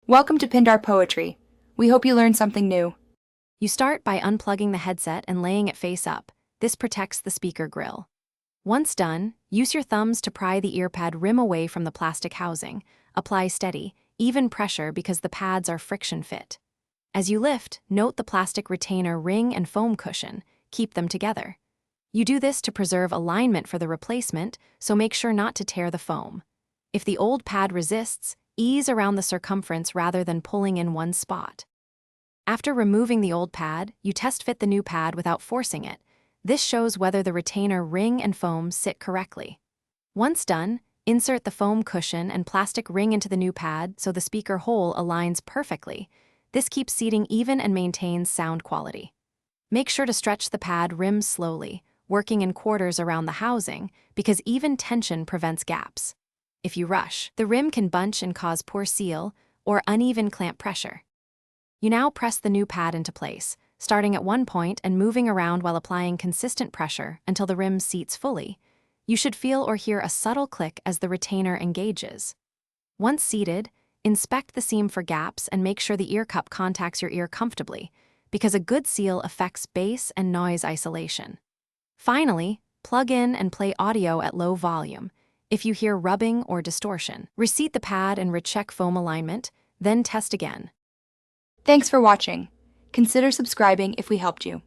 Welcome to Pindar Poetry. We hope you learned something new. You start by unplugging the headset and laying it face up. This protects the speaker grill. Once done, use your thumbs to pry the earpad rim away from the plastic housing. Apply steady, even pressure because the pads are friction fit. As you lift, note the plastic retainer ring and foam cushion. Keep them together. You do this to preserve alignment for the replacement, so make sure not to tear the foam. If the old pad resists, ease around the circumference rather than pulling in one spot. After removing the old pad, you test fit the new pad without forcing it. This shows whether the retainer ring and foam sit correctly. Once done, insert the foam cushion and plastic ring into the new pad so the speaker hole aligns perfectly. This keeps seating even and maintains sound quality. Make sure to stretch the pad rim slowly, working in quarters around the housing, because even tension prevents gaps. If you rush, the rim can bunch and cause poor seal or uneven clamp pressure. You now press the new pad into place, starting at one point and moving around while applying consistent pressure until the rim seats fully. You should feel or hear a subtle click as the retainer engages. Once seated, inspect the seam for gaps and make sure the ear cup contacts your ear comfortably, because a good seal affects bass and noise isolation. Finally, plug in and play audio at low volume. If you hear rubbing or distortion, reseat the pad and recheck foam alignment, then test again. Thanks for watching. Consider subscribing if we helped you.